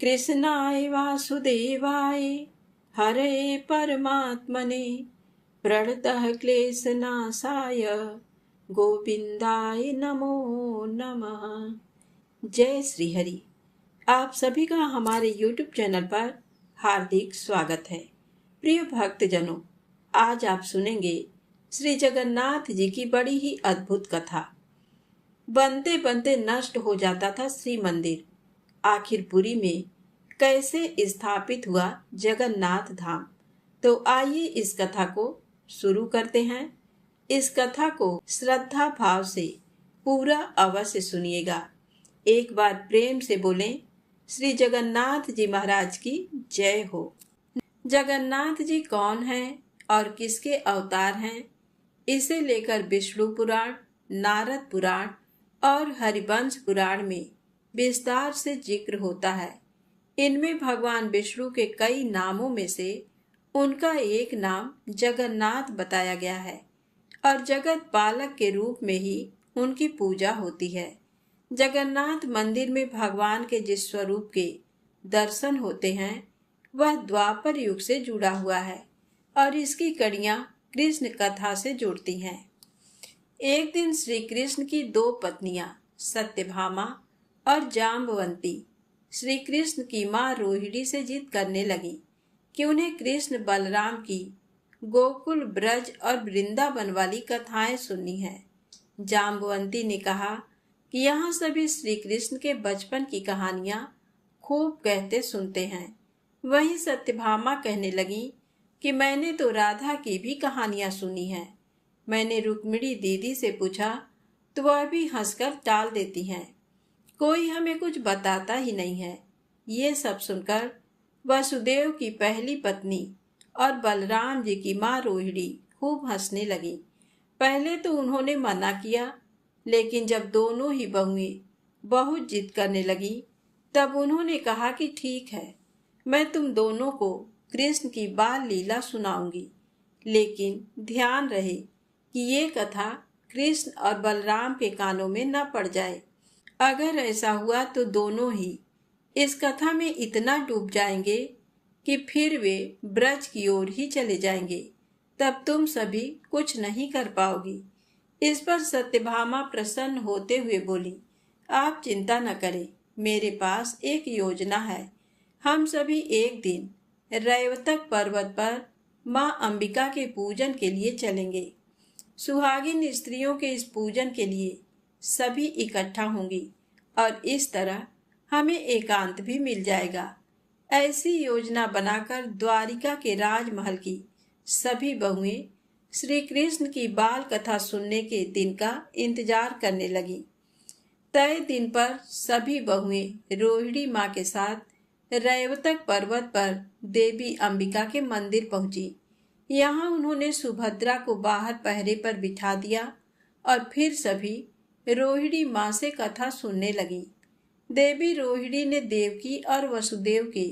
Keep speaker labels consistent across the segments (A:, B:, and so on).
A: कृष्णाय वासुदेवाय हरे परमात्मने प्रणतः क्लेशनाशाय गोविंदाय नमो नमः। जय श्री हरि। आप सभी का हमारे YouTube चैनल पर हार्दिक स्वागत है। प्रिय भक्तजनों, आज आप सुनेंगे श्री जगन्नाथ जी की बड़ी ही अद्भुत कथा। बनते बनते नष्ट हो जाता था श्री मंदिर, आखिर पुरी में कैसे स्थापित हुआ जगन्नाथ धाम। तो आइए इस कथा को शुरू करते हैं। इस कथा को श्रद्धा भाव से पूरा अवश्य सुनिएगा। एक बार प्रेम से बोलें, श्री जगन्नाथ जी महाराज की जय हो। जगन्नाथ जी कौन हैं और किसके अवतार हैं, इसे लेकर विष्णु पुराण, नारद पुराण और हरिवंश पुराण में विस्तार से जिक्र होता है। इनमें भगवान विष्णु के कई नामों में से उनका एक नाम जगन्नाथ बताया गया है और जगत पालक के रूप में ही उनकी पूजा होती है। जगन्नाथ मंदिर में भगवान के जिस स्वरूप के दर्शन होते हैं वह द्वापर युग से जुड़ा हुआ है और इसकी कड़ियां कृष्ण कथा से जुड़ती हैं। एक दिन श्री कृष्ण की दो पत्नियां सत्यभामा और जाम्बवंती श्री कृष्ण की मां रोहिणी से जिद करने लगी कि उन्हें कृष्ण बलराम की गोकुल, ब्रज और वृंदावन वाली कथाएं सुननी है। जाम्बवंती ने कहा कि यहाँ सभी श्री कृष्ण के बचपन की कहानियां खूब कहते सुनते हैं। वहीं सत्यभामा कहने लगी कि मैंने तो राधा की भी कहानियां सुनी हैं। मैंने रुक्मिणी दीदी से पूछा तो वह भी हंसकर टाल देती हैं। कोई हमें कुछ बताता ही नहीं है। ये सब सुनकर वसुदेव की पहली पत्नी और बलराम जी की मां रोहिणी खूब हंसने लगी। पहले तो उन्होंने मना किया, लेकिन जब दोनों ही बहुएं बहुत जिद करने लगी तब उन्होंने कहा कि ठीक है, मैं तुम दोनों को कृष्ण की बाल लीला सुनाऊंगी, लेकिन ध्यान रहे कि ये कथा कृष्ण और बलराम के कानों में न पड़ जाए। अगर ऐसा हुआ तो दोनों ही इस कथा में इतना डूब जाएंगे कि फिर वे ब्रज की ओर ही चले जाएंगे। तब तुम सभी कुछ नहीं कर पाओगी। इस पर सत्यभामा प्रसन्न होते हुए बोली, आप चिंता न करें, मेरे पास एक योजना है। हम सभी एक दिन रैवतक पर्वत पर मां अंबिका के पूजन के लिए चलेंगे। सुहागिन स्त्रियों के इस पूजन के लिए सभी इकट्ठा होंगी और इस तरह हमें एकांत भी मिल जाएगा। ऐसी योजना बनाकर द्वारिका के राजमहल की सभी बहुएं श्री कृष्ण की बाल कथा सुनने के दिन का इंतजार करने लगी। तय दिन पर सभी बहुएं रोहिणी माँ के साथ रैवतक पर्वत पर देवी अंबिका के मंदिर पहुंची। यहाँ उन्होंने सुभद्रा को बाहर पहरे पर बिठा दिया और फिर सभी रोहिणी माँ से कथा सुनने लगी। देवी रोहिणी ने देवकी और वसुदेव के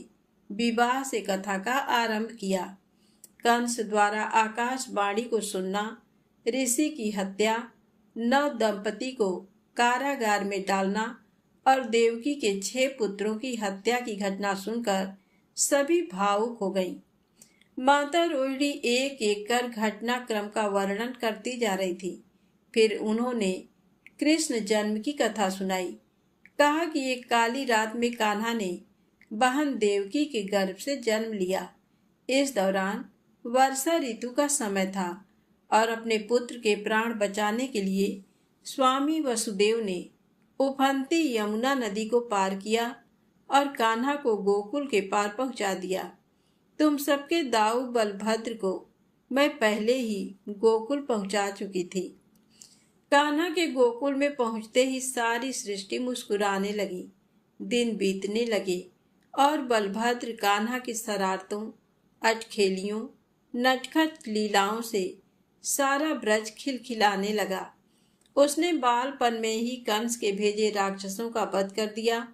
A: विवाह से कथा का आरंभ किया। कंस द्वारा आकाशवाणी को सुनना, ऋषि की हत्या, नव दंपति को कारागार में डालना और देवकी के 6 पुत्रों की हत्या की घटना सुनकर सभी भावुक हो गईं। माता रोहिणी एक एक कर घटनाक्रम का वर्णन करती जा रही थी। फिर उन्होंने कृष्ण जन्म की कथा सुनाई। कहा कि एक काली रात में कान्हा ने बहन देवकी के गर्भ से जन्म लिया। इस दौरान वर्षा ऋतु का समय था और अपने पुत्र के प्राण बचाने के लिए स्वामी वसुदेव ने उफनती यमुना नदी को पार किया और कान्हा को गोकुल के पार पहुंचा दिया। तुम सबके दाऊ बलभद्र को मैं पहले ही गोकुल पहुंचा चुकी थी। कान्हा के गोकुल में पहुंचते ही सारी सृष्टि मुस्कुराने लगी। दिन बीतने लगे और बलभद्र कान्हा की शरारतों, अटखेलियों, नटखट लीलाओं से सारा ब्रज खिलखिलाने लगा। उसने बालपन में ही कंस के भेजे राक्षसों का वध कर दिया।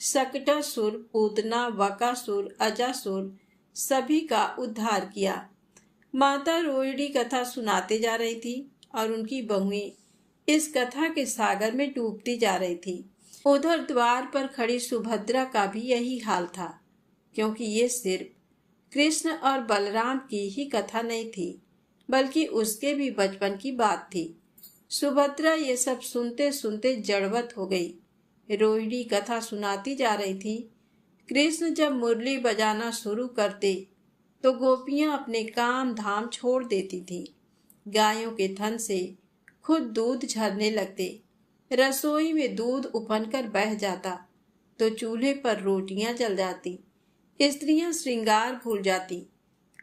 A: शकटासुर, पूतना, वकासुर, अजासुर सभी का उद्धार किया। माता रोहिणी कथा सुनाते जा रही थी और उनकी बहुएं इस कथा के सागर में डूबती जा रही थी। उधर द्वार पर खड़ी सुभद्रा का भी यही हाल था, क्योंकि ये सिर्फ कृष्ण और बलराम की ही कथा नहीं थी, बल्कि उसके भी बचपन की बात थी। सुभद्रा ये सब सुनते सुनते जड़वत हो गई। रोहिणी कथा सुनाती जा रही थी। कृष्ण जब मुरली बजाना शुरू करते तो गोपियां अपने काम धाम छोड़ देती थी। गायों के थन से खुद दूध झरने लगते, रसोई में दूध उफनकर बह जाता, तो चूल्हे पर रोटियां जल जाती। स्त्रियां श्रृंगार भूल जाती,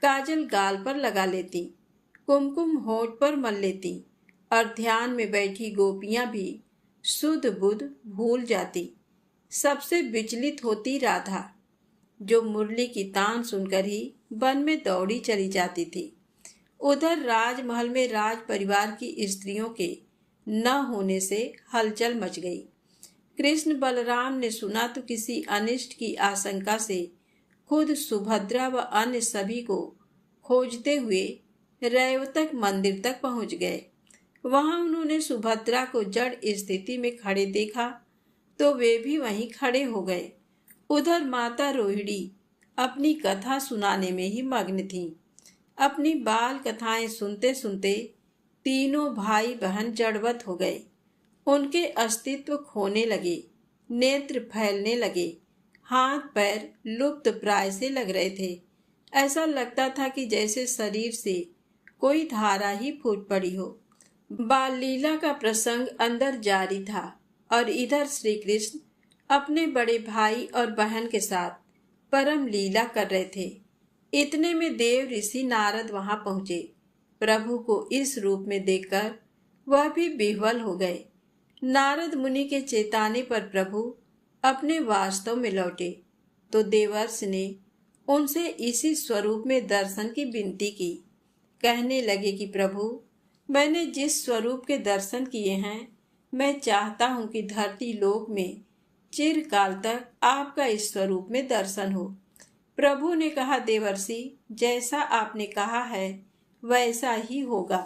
A: काजल गाल पर लगा लेती, कुमकुम होठ पर मल लेती, और ध्यान में बैठी गोपियां भी सुध बुध भूल जाती। सबसे विचलित होती राधा, जो मुरली की तान सुनकर ही वन में दौड़ी चली जाती थी। उधर राजमहल में राज परिवार की स्त्रियों के न होने से हलचल मच गई। कृष्ण बलराम ने सुना तो किसी अनिष्ट की आशंका से खुद सुभद्रा व अन्य सभी को खोजते हुए रैवतक मंदिर तक पहुंच गए। वहां उन्होंने सुभद्रा को जड़ स्थिति में खड़े देखा तो वे भी वहीं खड़े हो गए। उधर माता रोहिणी अपनी कथा सुनाने में ही मग्न थी। अपनी बाल कथाएं सुनते सुनते तीनों भाई बहन जड़वत हो गए। उनके अस्तित्व खोने लगे, नेत्र फैलने लगे, हाथ पैर लुप्त प्राय से लग रहे थे। ऐसा लगता था कि जैसे शरीर से कोई धारा ही फूट पड़ी हो। बाल लीला का प्रसंग अंदर जारी था और इधर श्री कृष्ण अपने बड़े भाई और बहन के साथ परम लीला कर रहे थे। इतने में देव ऋषि नारद वहां पहुंचे। प्रभु को इस रूप में देखकर वह भी विह्वल हो गए। नारद मुनि के चेताने पर प्रभु अपने वास्तव में लौटे तो देवर्षि ने उनसे इसी स्वरूप में दर्शन की विनती की। कहने लगे कि प्रभु, मैंने जिस स्वरूप के दर्शन किए हैं, मैं चाहता हूं कि धरती लोक में चिरकाल तक आपका इस स्वरूप में दर्शन हो। प्रभु ने कहा, देवर्षि, जैसा आपने कहा है वैसा ही होगा।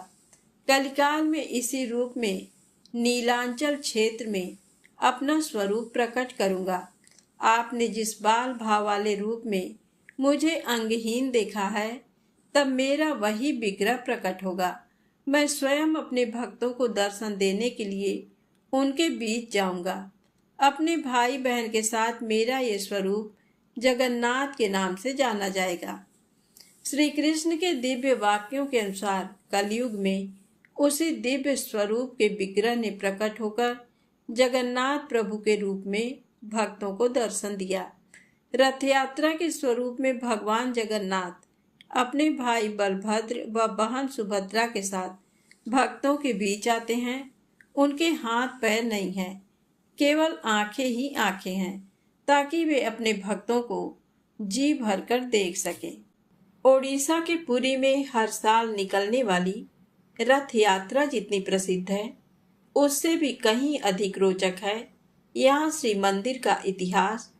A: कलिकाल में इसी रूप में नीलांचल क्षेत्र में अपना स्वरूप प्रकट करूंगा। आपने जिस बाल भाव वाले रूप में मुझे अंगहीन देखा है, तब मेरा वही विग्रह प्रकट होगा। मैं स्वयं अपने भक्तों को दर्शन देने के लिए उनके बीच जाऊंगा। अपने भाई बहन के साथ मेरा ये स्वरूप जगन्नाथ के नाम से जाना जाएगा। श्री कृष्ण के दिव्य वाक्यों के अनुसार कलयुग में उसी दिव्य स्वरूप के विग्रह ने प्रकट होकर जगन्नाथ प्रभु के रूप में भक्तों को दर्शन दिया। रथ यात्रा के स्वरूप में भगवान जगन्नाथ अपने भाई बलभद्र व बहन सुभद्रा के साथ भक्तों के बीच आते हैं। उनके हाथ पैर नहीं हैं, केवल आंखें ही आंखें हैं, ताकि वे अपने भक्तों को जी भरकर देख सकें। ओडिशा के पुरी में हर साल निकलने वाली रथ यात्रा जितनी प्रसिद्ध है, उससे भी कहीं अधिक रोचक है यहाँ श्री मंदिर का इतिहास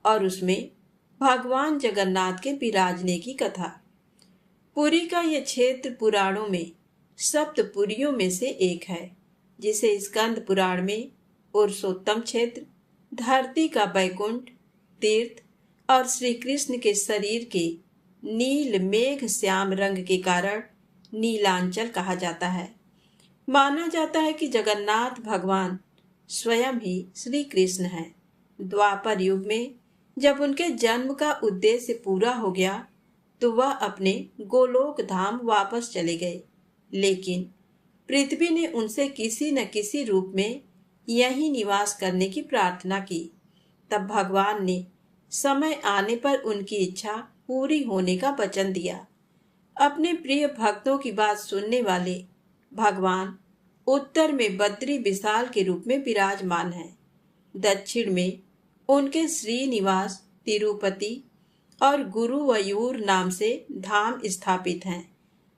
A: और उसमें भगवान जगन्नाथ के विराजने की कथा। पुरी का यह क्षेत्र पुराणों में सप्तपुरियों में से एक है, जिसे स्कंद पुराण में पुरुषोत्तम क्षेत्र, धरती का बैकुंठ, तीर्थ और श्री कृष्ण के शरीर के नील मेघ श्याम रंग के कारण नीलांचल कहा जाता है। माना जाता है कि जगन्नाथ भगवान स्वयं ही श्री कृष्ण हैं। द्वापर युग में जब उनके जन्म का उद्देश्य पूरा हो गया तो वह अपने गोलोक धाम वापस चले गए, लेकिन पृथ्वी ने उनसे किसी न किसी रूप में यहीं निवास करने की प्रार्थना की। तब भगवान ने समय आने पर उनकी इच्छा पूरी होने का वचन दिया। अपने प्रिय भक्तों की बात सुनने वाले भगवान उत्तर में बद्री विशाल के रूप में विराजमान हैं। दक्षिण में उनके श्रीनिवास तिरुपति और गुरुवयूर नाम से धाम स्थापित हैं।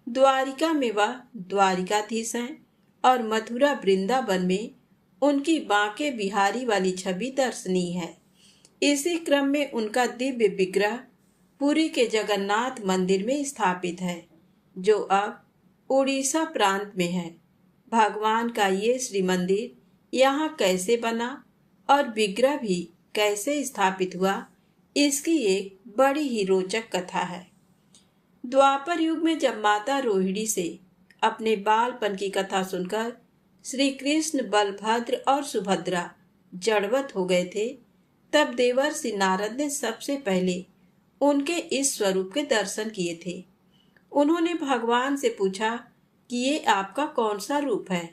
A: द्वारिका में वह द्वारिकाधीश हैं और मथुरा वृंदावन में उनकी बांके बिहारी वाली छवि दर्शनीय है। इसी क्रम में उनका दिव्य विग्रह पुरी के जगन्नाथ मंदिर में स्थापित है, जो अब उड़ीसा प्रांत में है। भगवान का ये श्री मंदिर यहाँ कैसे बना और विग्रह भी कैसे स्थापित हुआ, इसकी एक बड़ी ही रोचक कथा है। द्वापर युग में जब माता रोहिणी से अपने बालपन की कथा सुनकर श्री कृष्ण, बलभद्र और सुभद्रा जड़वत हो गए थे, तब देवर्षि नारद ने सबसे पहले उनके इस स्वरूप के दर्शन किए थे। उन्होंने भगवान से पूछा कि ये आपका कौन सा रूप है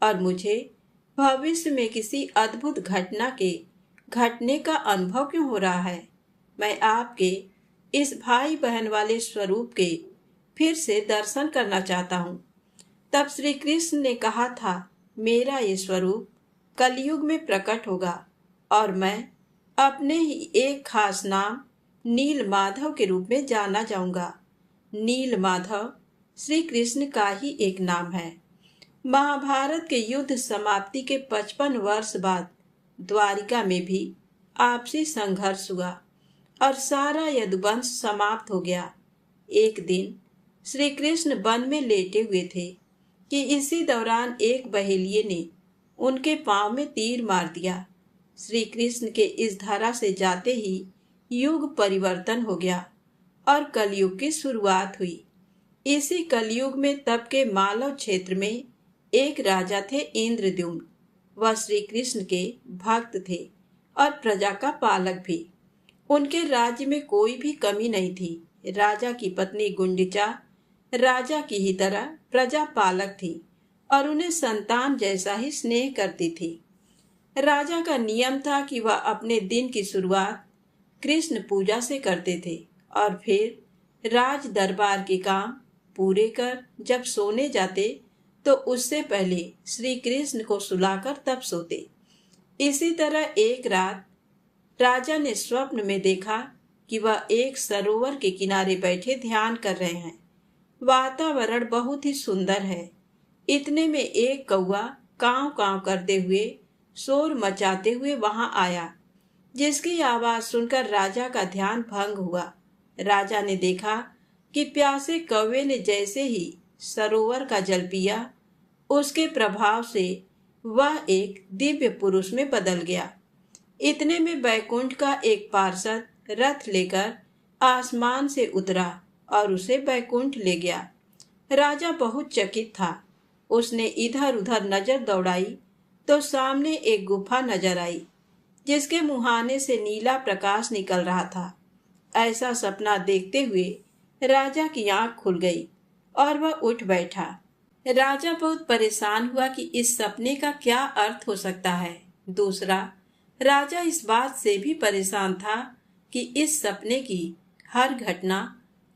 A: और मुझे भविष्य में किसी अद्भुत घटना के घटने का अनुभव क्यों हो रहा है। मैं आपके इस भाई बहन वाले स्वरूप के फिर से दर्शन करना चाहता हूँ। तब श्री कृष्ण ने कहा था, मेरा ये स्वरूप कलयुग में प्रकट होगा और मैं अपने ही एक खास नाम नील माधव के रूप में जाना जाऊंगा। नील माधव श्री कृष्ण का ही एक नाम है। महाभारत के युद्ध समाप्ति के 55 वर्ष बाद द्वारिका में भी आपसी संघर्ष हुआ और सारा यदुवंश समाप्त हो गया। एक दिन श्री कृष्ण वन में लेटे हुए थे कि इसी दौरान एक बहेलिये ने उनके पांव में तीर मार दिया। श्री कृष्ण के इस धारा से जाते ही युग परिवर्तन हो गया और कलयुग की शुरुआत हुई। इसी कलयुग में तब के मालव क्षेत्र में एक राजा थे, इंद्रद्युम्न। वह श्री कृष्ण के भक्त थे और प्रजा का पालक भी। उनके राज्य में कोई भी कमी नहीं थी। राजा की पत्नी गुंडिचा राजा की ही तरह प्रजा पालक थी और उन्हें संतान जैसा ही स्नेह करती थी। राजा का नियम था कि वह अपने दिन की शुरुआत कृष्ण पूजा से करते थे और फिर राज दरबार के काम पूरे कर जब सोने जाते तो उससे पहले श्री कृष्ण को सुलाकर तब सोते। इसी तरह एक रात राजा ने स्वप्न में देखा कि वह एक सरोवर के किनारे बैठे ध्यान कर रहे हैं। वातावरण बहुत ही सुंदर है। इतने में एक कौवा कांव कांव करते हुए शोर मचाते हुए वहां आया, जिसकी आवाज सुनकर राजा का ध्यान भंग हुआ। राजा ने देखा कि प्यासे कौवे ने जैसे ही सरोवर का जल पिया, उसके प्रभाव से वह एक दिव्य पुरुष में बदल गया। इतने में वैकुंठ का एक पार्षद रथ लेकर आसमान से उतरा और उसे वैकुंठ ले गया। राजा बहुत चकित था। उसने इधर उधर नजर दौड़ाई तो सामने एक गुफा नजर आई, जिसके मुहाने से नीला प्रकाश निकल रहा था। ऐसा सपना देखते हुए राजा की आंख खुल गई और वह उठ बैठा। राजा बहुत परेशान हुआ कि इस सपने का क्या अर्थ हो सकता है। दूसरा, राजा इस बात से भी परेशान था कि इस सपने की हर घटना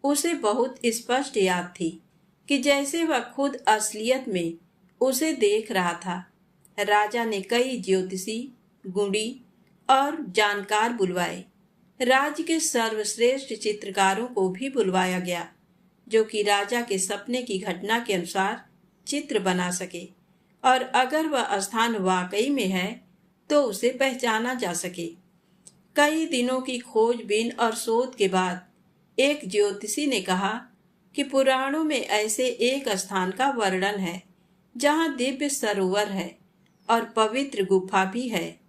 A: उसे बहुत स्पष्ट याद थी कि जैसे वह खुद असलियत में उसे देख रहा था। राजा ने कई ज्योतिषी, गुणी और जानकार बुलवाए। राज्य के सर्वश्रेष्ठ चित्रकारों को भी बुलवाया गया, जो कि राजा के सपने की घटना के अनुसार चित्र बना सके और अगर वह स्थान वाकई में है तो उसे पहचाना जा सके। कई दिनों की खोजबीन और शोध के बाद एक ज्योतिषी ने कहा कि पुराणों में ऐसे एक स्थान का वर्णन है जहां दिव्य सरोवर है और पवित्र गुफा भी है।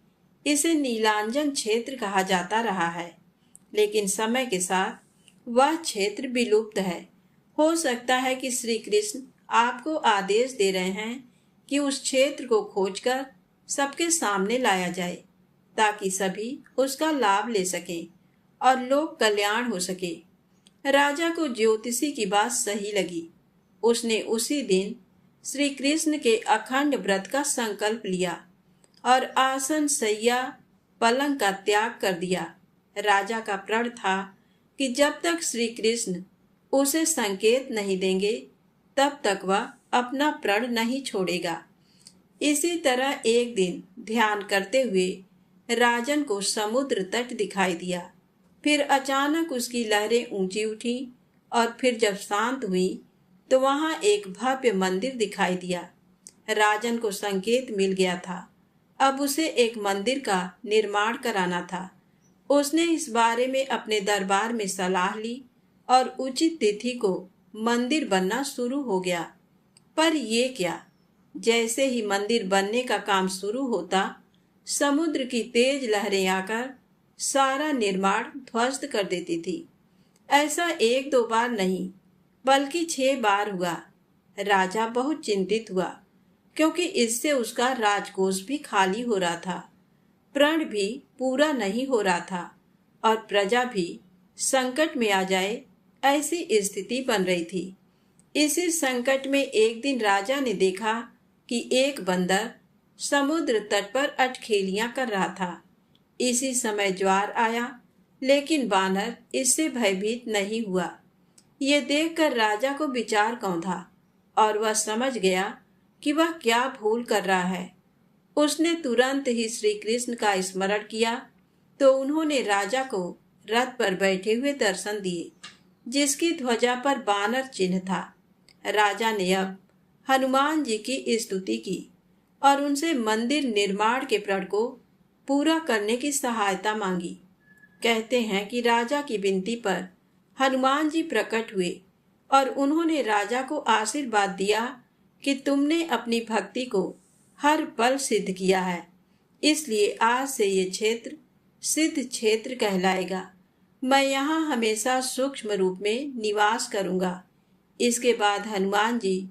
A: इसे नीलांजन क्षेत्र कहा जाता रहा है, लेकिन समय के साथ वह क्षेत्र विलुप्त है। हो सकता है कि श्री कृष्ण आपको आदेश दे रहे हैं कि उस क्षेत्र को खोजकर सबके सामने लाया जाए, ताकि सभी उसका लाभ ले सकें और लोक कल्याण हो सके। राजा को ज्योतिषी की बात सही लगी। उसने उसी दिन श्री कृष्ण के अखंड व्रत का संकल्प लिया और आसन, सैया, पलंग का त्याग कर दिया। राजा का प्रण था कि जब तक श्री कृष्ण उसे संकेत नहीं देंगे तब तक वह अपना प्रण नहीं छोड़ेगा। इसी तरह एक दिन ध्यान करते हुए राजन को समुद्र तट दिखाई दिया। फिर अचानक उसकी लहरें ऊंची उठी और फिर जब शांत हुई तो वहां एक भव्य मंदिर दिखाई दिया। राजन को संकेत मिल गया था, अब उसे एक मंदिर का निर्माण कराना था। उसने इस बारे में अपने दरबार में सलाह ली और उचित तिथि को मंदिर बनना शुरू हो गया। पर ये क्या, जैसे ही मंदिर बनने का काम शुरू होता, समुद्र की तेज लहरें आकर सारा निर्माण ध्वस्त कर देती थी। ऐसा एक दो बार नहीं, बल्कि 6 बार हुआ। राजा बहुत चिंतित हुआ, क्योंकि इससे उसका राजकोष भी खाली हो रहा था, प्रण भी पूरा नहीं हो रहा था और प्रजा भी संकट में आ जाए ऐसी स्थिति बन रही थी। इसी संकट में एक दिन राजा ने देखा कि एक बंदर समुद्र तट पर अटखेलियां कर रहा था। इसी समय ज्वार आया, लेकिन बानर इससे भयभीत नहीं हुआ। ये देखकर राजा को विचार कौंधा और वह समझ गया कि वह क्या भूल कर रहा है। उसने तुरंत ही श्री कृष्ण का स्मरण किया तो उन्होंने राजा को रथ पर बैठे हुए दर्शन दिए, जिसकी ध्वजा पर बानर चिन्ह था। राजा ने अब हनुमान जी की स्तुति की और उनसे मंदिर निर्माण के प्रण को पूरा करने की सहायता मांगी। कहते हैं कि राजा की विनती पर हनुमान जी प्रकट हुए और उन्होंने राजा को आशीर्वाद दिया कि तुमने अपनी भक्ति को हर पल सिद्ध किया है, इसलिए आज से ये क्षेत्र सिद्ध क्षेत्र कहलाएगा। मैं यहाँ हमेशा सूक्ष्म रूप में निवास करूँगा। इसके बाद हनुमान जी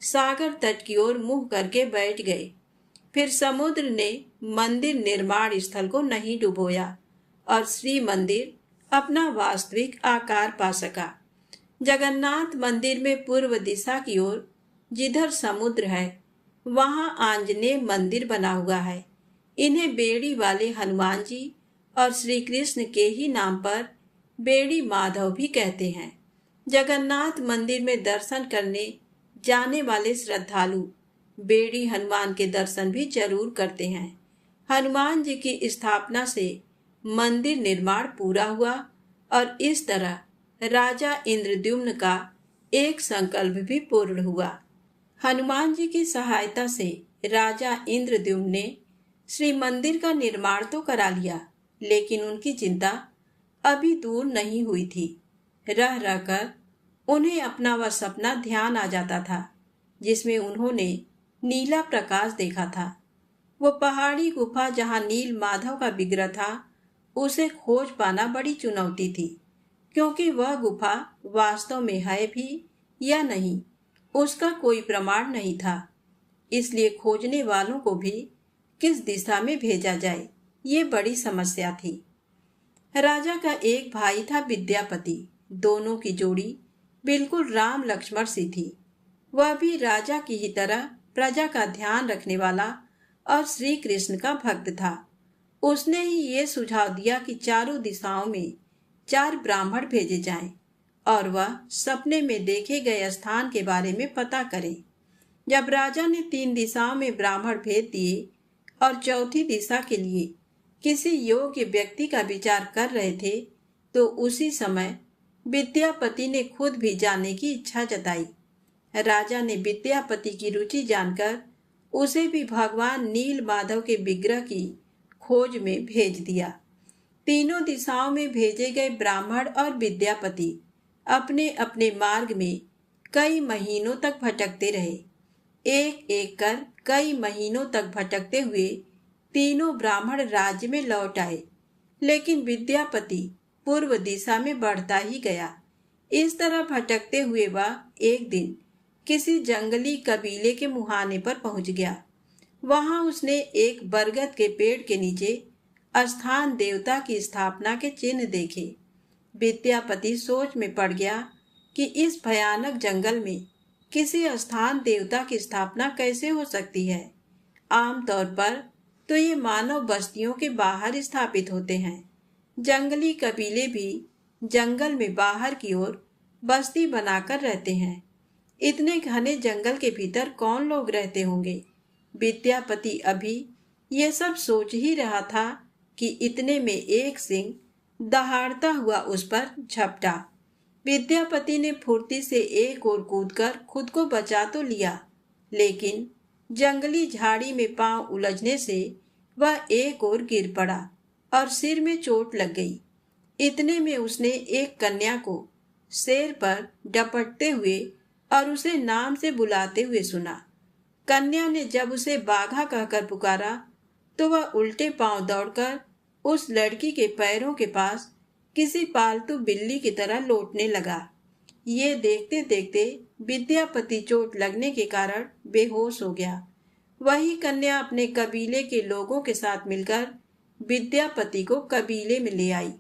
A: सागर तट की ओर मुंह करके बैठ गए। फिर समुद्र ने मंदिर निर्माण स्थल को नहीं डुबोया और श्री मंदिर अपना वास्तविक आकार पा सका। जगन्नाथ मंदिर में पूर्व दिशा की ओर जिधर समुद्र है, वहां आंजनेय मंदिर बना हुआ है। इन्हें बेड़ी वाले हनुमान जी और श्री कृष्ण के ही नाम पर बेड़ी माधव भी कहते हैं। जगन्नाथ मंदिर में दर्शन करने जाने वाले श्रद्धालु बेड़ी हनुमान के दर्शन भी जरूर करते हैं। हनुमान जी की स्थापना से मंदिर निर्माण पूरा हुआ और इस तरह राजा इंद्रद्युम्न का एक संकल्प भी पूर्ण हुआ। हनुमान जी की सहायता से राजा इंद्रद्युम्न ने श्री मंदिर का निर्माण तो करा लिया, लेकिन उनकी चिंता अभी दूर नहीं हुई थी। रह रहकर उन्हें अपना वह सपना ध्यान आ जाता था जिसमें उन्होंने नीला प्रकाश देखा था। वो पहाड़ी गुफा जहाँ नील माधव का विग्रह था, उसे खोज पाना बड़ी चुनौती थी, क्योंकि वह गुफा वास्तव में है भी या नहीं, उसका कोई प्रमाण नहीं था। इसलिए खोजने वालों को भी किस दिशा में भेजा जाए, ये बड़ी समस्या थी। राजा का एक भाई था विद्यापति। दोनों की जोड़ी बिल्कुल राम लक्ष्मण सी थी। वह भी राजा की ही तरह प्रजा का ध्यान रखने वाला और श्री कृष्ण का भक्त था। उसने ही ये सुझाव दिया कि चारों दिशाओं में 4 ब्राह्मण भेजे जाएं और वह सपने में देखे गए स्थान के बारे में पता करें। जब राजा ने 3 दिशाओं में ब्राह्मण भेज दिए और चौथी दिशा के लिए किसी योग्य व्यक्ति का विचार कर रहे थे, तो उसी समय विद्यापति ने खुद भी जाने की इच्छा जताई। राजा ने विद्यापति की रुचि जानकर उसे भी भगवान नील माधव के विग्रह की खोज में भेज दिया। तीनों दिशाओं में भेजे गए ब्राह्मण और विद्यापति अपने अपने मार्ग में कई महीनों तक भटकते रहे। एक एक कर कई महीनों तक भटकते हुए तीनों ब्राह्मण राज्य में लौट आए, लेकिन विद्यापति पूर्व दिशा में बढ़ता ही गया। इस तरह भटकते हुए वह एक दिन किसी जंगली कबीले के मुहाने पर पहुंच गया। वहां उसने एक बरगद के पेड़ के नीचे स्थान देवता की स्थापना के चिन्ह देखे। विद्यापति सोच में पड़ गया कि इस भयानक जंगल में किसी स्थान देवता की स्थापना कैसे हो सकती है। आमतौर पर तो ये मानव बस्तियों के बाहर स्थापित होते हैं। जंगली कबीले भी जंगल में बाहर की ओर बस्ती बनाकर रहते हैं। इतने घने जंगल के भीतर कौन लोग रहते होंगे। विद्यापति अभी ये सब सोच ही रहा था कि इतने में एक सिंह दहाड़ता हुआ उस पर झपटा। विद्यापति ने फुर्ती से एक ओर कूदकर खुद को बचा तो लिया, लेकिन जंगली झाड़ी में पांव उलझने से वह एक ओर गिर पड़ा और सिर में चोट लग गई। इतने में उसने एक कन्या को शेर पर डपटते हुए और उसे नाम से बुलाते हुए सुना। कन्या ने जब उसे बाघा कहकर पुकारा तो वह उल्टे पांव दौड़कर उस लड़की के पैरों के पास किसी पालतू बिल्ली की तरह लौटने लगा। ये देखते देखते विद्यापति चोट लगने के कारण बेहोश हो गया। वही कन्या अपने कबीले के लोगों के साथ मिलकर विद्यापति को कबीले में ले आई।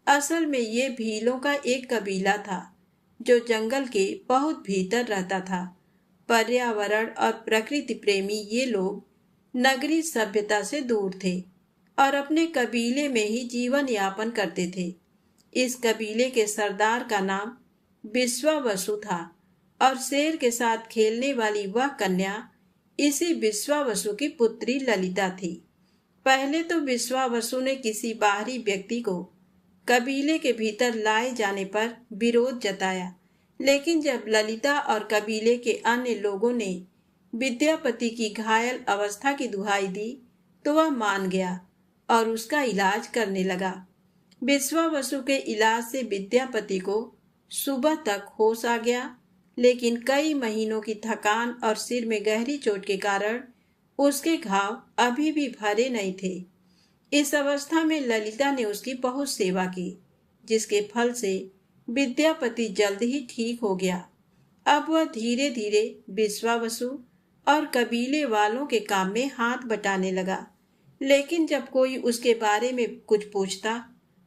A: असल में ये भीलों का एक कबीला था जो जंगल के बहुत भीतर रहता था। पर्यावरण और प्रकृति प्रेमी ये लोग नगरी सभ्यता से दूर थे और अपने कबीले में ही जीवन यापन करते थे। इस कबीले के सरदार का नाम विश्वावसु था और शेर के साथ खेलने वाली वह कन्या इसी विश्वावसु की पुत्री ललिता थी। पहले तो विश्वावसु ने किसी बाहरी व्यक्ति को कबीले के भीतर लाए जाने पर विरोध जताया, लेकिन जब ललिता और कबीले के अन्य लोगों ने विद्यापति की घायल अवस्था की दुहाई दी तो वह मान गया और उसका इलाज करने लगा। विश्वावसु के इलाज से विद्यापति को सुबह तक होश आ गया, लेकिन कई महीनों की थकान और सिर में गहरी चोट के कारण उसके घाव अभी भी भरे नहीं थे। इस अवस्था में ललिता ने उसकी बहुत सेवा की, जिसके फल से विद्यापति जल्द ही ठीक हो गया। अब वह धीरे धीरे विश्वावसु और कबीले वालों के काम में हाथ बटाने लगा, लेकिन जब कोई उसके बारे में कुछ पूछता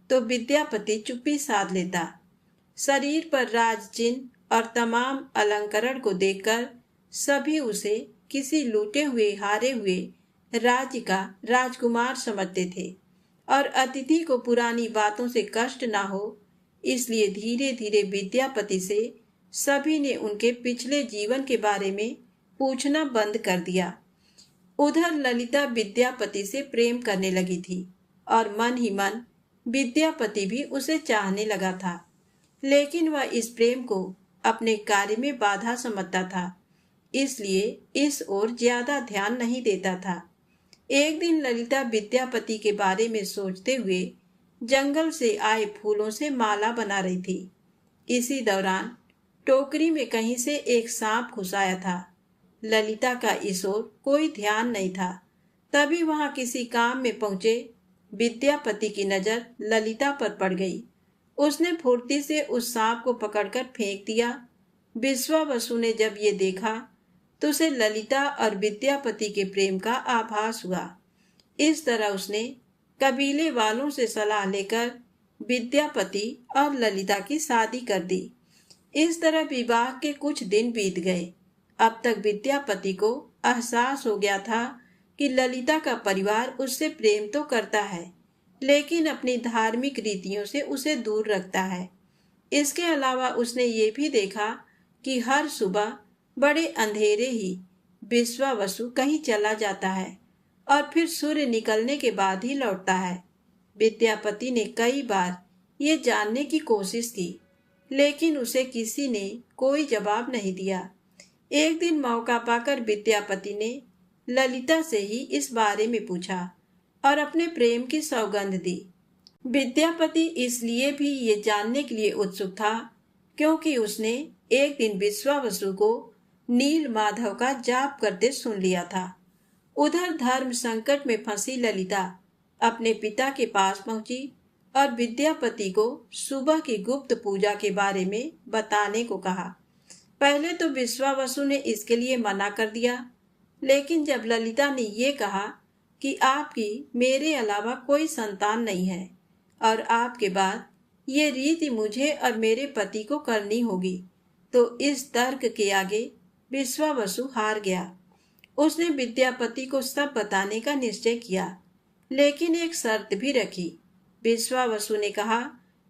A: तो विद्यापति चुप्पी साध लेता। शरीर पर राज चिन्ह और तमाम अलंकरण को देखकर सभी उसे किसी लूटे हुए हारे हुए राज्य का राजकुमार समझते थे और अतिथि को पुरानी बातों से कष्ट ना हो, इसलिए धीरे धीरे विद्यापति से सभी ने उनके पिछले जीवन के बारे में पूछना बंद कर दिया। उधर ललिता विद्यापति से प्रेम करने लगी थी और मन ही मन विद्यापति भी उसे चाहने लगा था, लेकिन वह इस प्रेम को अपने कार्य में बाधा समझता था, इसलिए इस ओर ज्यादा ध्यान नहीं देता था। एक दिन ललिता विद्यापति के बारे में सोचते हुए जंगल से आए फूलों से माला बना रही थी। इसी दौरान टोकरी में कहीं से एक सांप घुस आया था। ललिता का इस ओर कोई ध्यान नहीं था। तभी वहां किसी काम में पहुंचे विद्यापति की नजर ललिता पर पड़ गई। उसने फुर्ती से उस सांप को पकड़कर फेंक दिया। विश्वावसु ने जब ये देखा तो उसे ललिता और विद्यापति के प्रेम का आभास हुआ। इस तरह उसने कबीले वालों से सलाह लेकर विद्यापति और ललिता की शादी कर दी। इस तरह विवाह के कुछ दिन बीत गए। अब तक विद्यापति को एहसास हो गया था कि ललिता का परिवार उससे प्रेम तो करता है, लेकिन अपनी धार्मिक रीतियों से उसे दूर रखता है। इसके अलावा उसने ये भी देखा कि हर सुबह बड़े अंधेरे ही विश्वावसु कहीं चला जाता है और फिर सूर्य निकलने के बाद ही लौटता है। विद्यापति ने कई बार ये जानने की कोशिश की, लेकिन उसे किसी ने कोई जवाब नहीं दिया। एक दिन मौका पाकर विद्यापति ने ललिता से ही इस बारे में पूछा और अपने प्रेम की सौगंध दी। विद्यापति इसलिए भी ये जानने के लिए उत्सुक था क्योंकि उसने एक दिन विश्वावसु को नील माधव का जाप करते सुन लिया था। उधर धर्म संकट में फंसी ललिता अपने पिता के पास पहुंची और विद्यापति को सुबह की गुप्त पूजा के बारे में बताने को कहा। पहले तो विश्वावसु ने इसके लिए मना कर दिया, लेकिन जब ललिता ने ये कहा कि आपकी मेरे अलावा कोई संतान नहीं है और आपके बाद ये रीति मुझे और मेरे पति को करनी होगी, तो इस तर्क के आगे विश्वावसु हार गया। उसने विद्यापति को सब बताने का निश्चय किया, लेकिन एक शर्त भी रखी। विश्वावसु ने कहा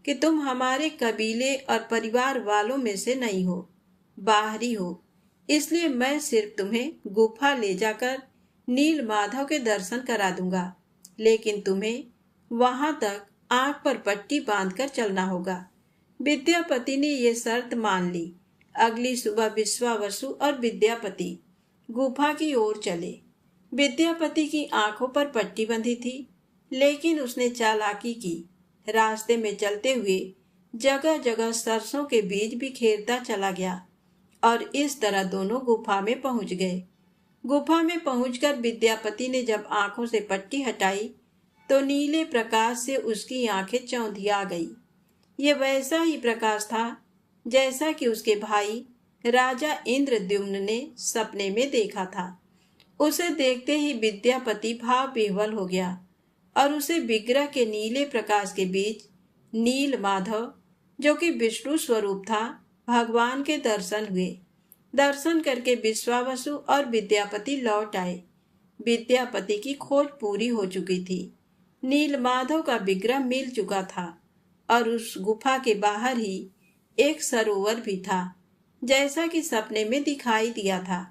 A: कि तुम हमारे कबीले और परिवार वालों में से नहीं हो, बाहरी हो, इसलिए मैं सिर्फ तुम्हें गुफा ले जाकर नील माधव के दर्शन करा दूंगा, लेकिन तुम्हें वहां तक आंख पर पट्टी बांधकर चलना होगा। विद्यापति ने ये शर्त मान ली। अगली सुबह विश्वावसु और विद्यापति गुफा की ओर चले। विद्यापति की आंखों पर पट्टी बंधी थी, लेकिन उसने चालाकी की। रास्ते में चलते हुए जगह जगह सरसों के बीज बिखेरता चला गया और इस तरह दोनों गुफा में पहुंच गए। गुफा में पहुंचकर विद्यापति ने जब आंखों से पट्टी हटाई तो नीले प्रकाश से उसकी आंखें चौंधिया गई। ये वैसा ही प्रकाश था जैसा कि उसके भाई राजा इंद्रद्युम्न ने सपने में देखा था। उसे देखते ही विद्यापति भाव विह्वल हो गया और उसे विग्रह के नीले प्रकाश के बीच नील माधव, जो कि विष्णु स्वरूप था, भगवान के दर्शन हुए। दर्शन करके विश्वावसु और विद्यापति लौट आए। विद्यापति की खोज पूरी हो चुकी थी। नील माधव का विग्रह मिल चुका था और उस गुफा के बाहर ही एक सरोवर भी था, जैसा कि सपने में दिखाई दिया था।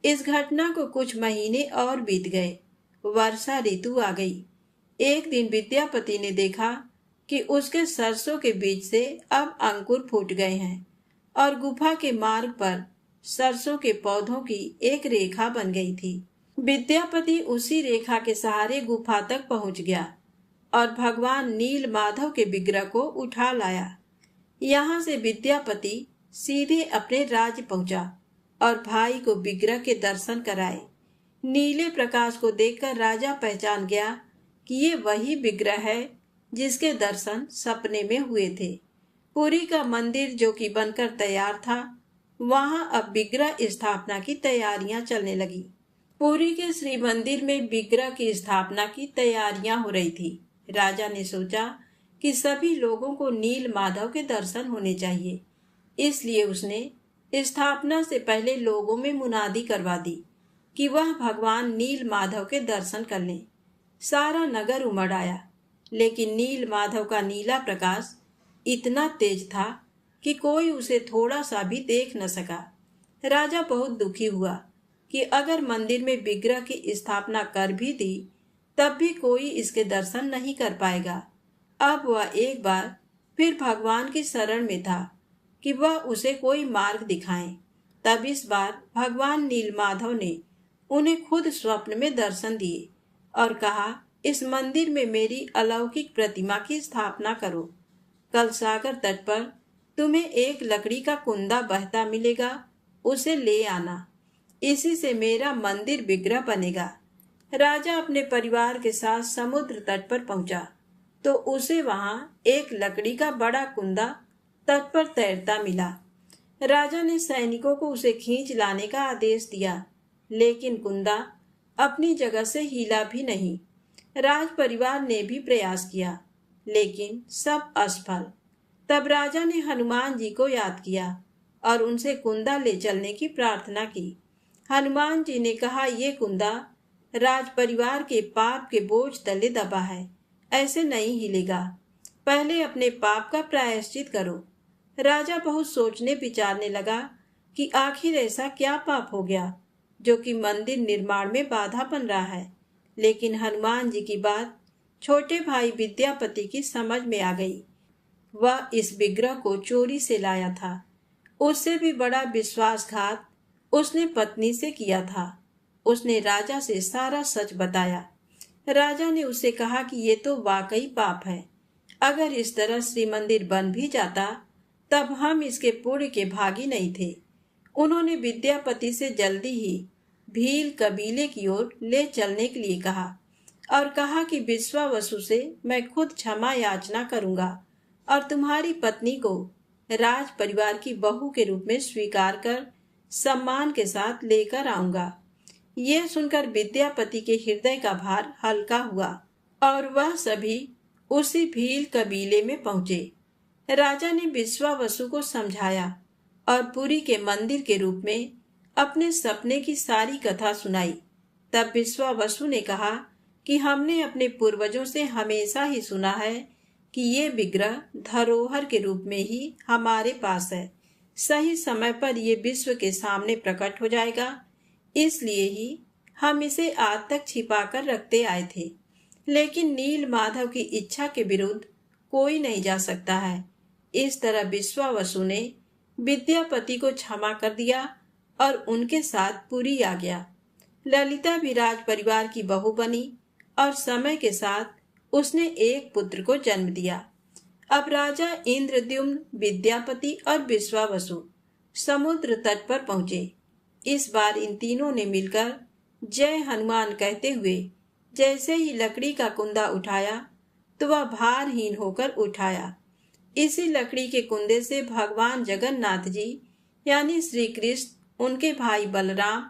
A: इस घटना को कुछ महीने और बीत गए। वर्षा ऋतु आ गई। एक दिन विद्यापति ने देखा कि उसके सरसों के बीच से अब अंकुर फूट गए हैं और गुफा के मार्ग पर सरसों के पौधों की एक रेखा बन गई थी। विद्यापति उसी रेखा के सहारे गुफा तक पहुंच गया और भगवान नील माधव के विग्रह को उठा लाया। यहाँ से विद्यापति सीधे अपने राज्य पहुंचा और भाई को विग्रह के दर्शन कराए। नीले प्रकाश को देखकर राजा पहचान गया कि ये वही विग्रह है जिसके दर्शन सपने में हुए थे। पुरी का मंदिर जो कि बनकर तैयार था, वहां अब विग्रह स्थापना की तैयारियां चलने लगी। पुरी के श्री मंदिर में विग्रह की स्थापना की तैयारियां हो रही थी। राजा ने सोचा कि सभी लोगों को नील माधव के दर्शन होने चाहिए, इसलिए उसने स्थापना से पहले लोगों में मुनादी करवा दी कि वह भगवान नील माधव के दर्शन कर लें। सारा नगर उमड़ आया, लेकिन नील माधव का नीला प्रकाश इतना तेज था कि कोई उसे थोड़ा सा भी देख न सका। राजा बहुत दुखी हुआ कि अगर मंदिर में विग्रह की स्थापना कर भी दी तब भी कोई इसके दर्शन नहीं कर पाएगा। अब वह एक बार फिर भगवान की शरण में था कि वह उसे कोई मार्ग दिखाएं। तब इस बार भगवान नीलमाधव ने उन्हें खुद स्वप्न में दर्शन दिए और कहा, इस मंदिर में मेरी अलौकिक प्रतिमा की स्थापना करो। कल सागर तट पर तुम्हें एक लकड़ी का कुंदा बहता मिलेगा, उसे ले आना। इसी से मेरा मंदिर विग्रह बनेगा। राजा अपने परिवार के साथ समुद्र तट पर पहुंचा तो उसे वहां एक लकड़ी का बड़ा कुंदा तट पर तैरता मिला। राजा ने सैनिकों को उसे खींच लाने का आदेश दिया, लेकिन कुंदा अपनी जगह से हिला भी नहीं। राज परिवार ने भी प्रयास किया, लेकिन सब असफल। तब राजा ने हनुमान जी को याद किया और उनसे कुंदा ले चलने की प्रार्थना की। हनुमान जी ने कहा, ये कुंदा राज परिवार के पाप के बोझ तले दबा है, ऐसे नहीं हिलेगा। पहले अपने पाप का प्रायश्चित करो। राजा बहुत सोचने विचारने लगा कि आखिर ऐसा क्या पाप हो गया जो कि मंदिर निर्माण में बाधा बन रहा है। लेकिन हनुमान जी की बात छोटे भाई विद्यापति की समझ में आ गई। वह इस विग्रह को चोरी से लाया था। उससे भी बड़ा विश्वासघात उसने पत्नी से किया था। उसने राजा से सारा सच बताया। राजा ने उससे कहा कि ये तो वाकई पाप है। अगर इस तरह श्री मंदिर बन भी जाता तब हम इसके पुण्य के भागी नहीं थे। उन्होंने विद्यापति से जल्दी ही भील कबीले की ओर ले चलने के लिए कहा और कहा कि विश्वावसु से मैं खुद क्षमा याचना करूंगा और तुम्हारी पत्नी को राज परिवार की बहू के रूप में स्वीकार कर सम्मान के साथ लेकर आऊंगा। यह सुनकर विद्यापति के हृदय का भार हल्का हुआ और वह सभी उसी भील कबीले में पहुंचे। राजा ने विश्वावसु को समझाया और पुरी के मंदिर के रूप में अपने सपने की सारी कथा सुनाई। तब विश्वावसु ने कहा कि हमने अपने पूर्वजों से हमेशा ही सुना है कि ये विग्रह धरोहर के रूप में ही हमारे पास है। सही समय पर ये विश्व के सामने प्रकट हो जाएगा, इसलिए ही हम इसे आज तक छिपा कर रखते आए थे। लेकिन नील माधव की इच्छा के विरुद्ध कोई नहीं जा सकता है। इस तरह विश्वावसु ने विद्यापति को क्षमा कर दिया और उनके साथ पुरी आ गया। ललिता भी राज परिवार की बहू बनी और समय के साथ उसने एक पुत्र को जन्म दिया। अब राजा इंद्रद्युम्न, विद्यापति और विश्वावसु समुद्र तट पर पहुंचे। इस बार इन तीनों ने मिलकर जय हनुमान कहते हुए जैसे ही लकड़ी का कुंदा उठाया तो वह भारहीन होकर उठाया। इसी लकड़ी के कुंदे से भगवान जगन्नाथ जी यानी श्री कृष्ण, उनके भाई बलराम